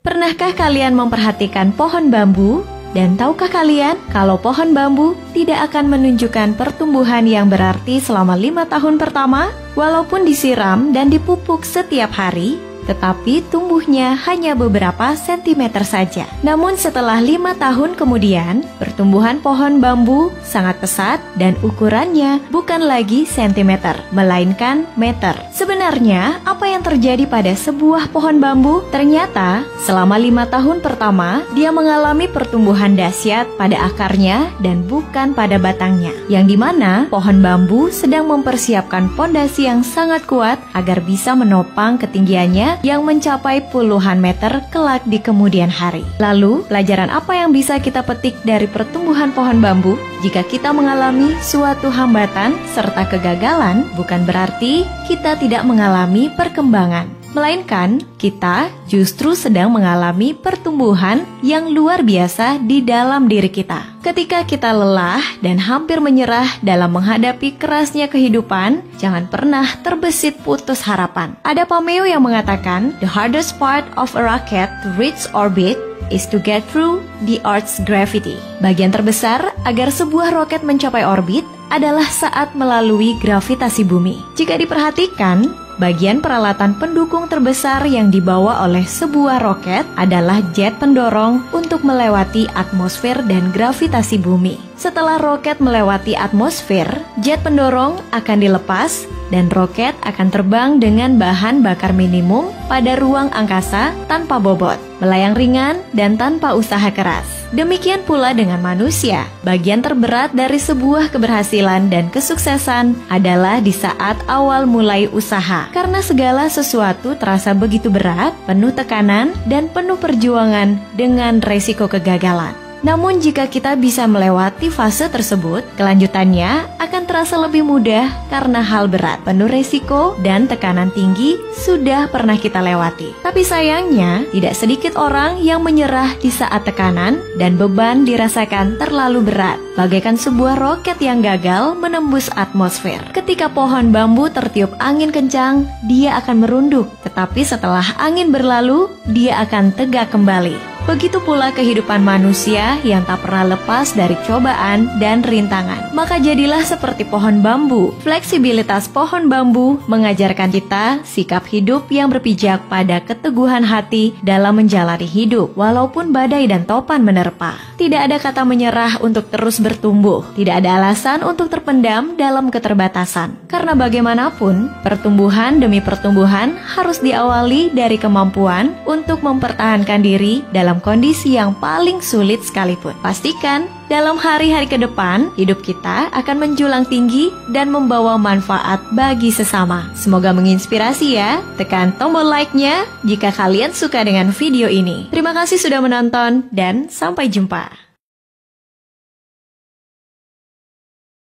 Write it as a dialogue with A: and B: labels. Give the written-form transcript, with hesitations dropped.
A: Pernahkah kalian memperhatikan pohon bambu? Dan tahukah kalian kalau pohon bambu tidak akan menunjukkan pertumbuhan yang berarti selama 5 tahun pertama? Walaupun disiram dan dipupuk setiap hari, tetapi tumbuhnya hanya beberapa sentimeter saja. Namun setelah 5 tahun kemudian, pertumbuhan pohon bambu sangat pesat dan ukurannya bukan lagi sentimeter, melainkan meter. Sebenarnya, apa yang terjadi pada sebuah pohon bambu? Ternyata, selama 5 tahun pertama, dia mengalami pertumbuhan dahsyat pada akarnya dan bukan pada batangnya. Yang dimana pohon bambu sedang mempersiapkan pondasi yang sangat kuat agar bisa menopang ketinggiannya yang mencapai puluhan meter kelak di kemudian hari. Lalu, pelajaran apa yang bisa kita petik dari pertumbuhan pohon bambu? Jika kita mengalami suatu hambatan serta kegagalan, bukan berarti kita tidak mengalami perkembangan, melainkan kita justru sedang mengalami pertumbuhan yang luar biasa di dalam diri kita. Ketika kita lelah dan hampir menyerah dalam menghadapi kerasnya kehidupan, jangan pernah terbesit putus harapan. Ada pameo yang mengatakan, "The hardest part of a rocket to reach orbit is to get through the Earth's gravity." Bagian terbesar agar sebuah roket mencapai orbit adalah saat melalui gravitasi bumi. Jika diperhatikan, bagian peralatan pendukung terbesar yang dibawa oleh sebuah roket adalah jet pendorong untuk melewati atmosfer dan gravitasi bumi. Setelah roket melewati atmosfer, jet pendorong akan dilepas dan roket akan terbang dengan bahan bakar minimum pada ruang angkasa tanpa bobot, melayang ringan dan tanpa usaha keras. Demikian pula dengan manusia. Bagian terberat dari sebuah keberhasilan dan kesuksesan adalah di saat awal mulai usaha. Karena segala sesuatu terasa begitu berat, penuh tekanan, dan penuh perjuangan dengan resiko kegagalan. Namun jika kita bisa melewati fase tersebut, kelanjutannya akan terasa lebih mudah karena hal berat, penuh resiko, dan tekanan tinggi sudah pernah kita lewati. Tapi sayangnya, tidak sedikit orang yang menyerah di saat tekanan dan beban dirasakan terlalu berat, bagaikan sebuah roket yang gagal menembus atmosfer. Ketika pohon bambu tertiup angin kencang, dia akan merunduk, tetapi setelah angin berlalu, dia akan tegak kembali. Begitu pula kehidupan manusia yang tak pernah lepas dari cobaan dan rintangan. Maka jadilah seperti pohon bambu. Fleksibilitas pohon bambu mengajarkan kita sikap hidup yang berpijak pada keteguhan hati dalam menjalani hidup, walaupun badai dan topan menerpa. Tidak ada kata menyerah untuk terus bertumbuh. Tidak ada alasan untuk terpendam dalam keterbatasan. Karena bagaimanapun, pertumbuhan demi pertumbuhan harus diawali dari kemampuan untuk mempertahankan diri dalam kondisi yang paling sulit sekalipun. Pastikan dalam hari-hari ke depan, hidup kita akan menjulang tinggi dan membawa manfaat bagi sesama. Semoga menginspirasi ya. Tekan tombol like-nya jika kalian suka dengan video ini. Terima kasih sudah menonton dan sampai jumpa.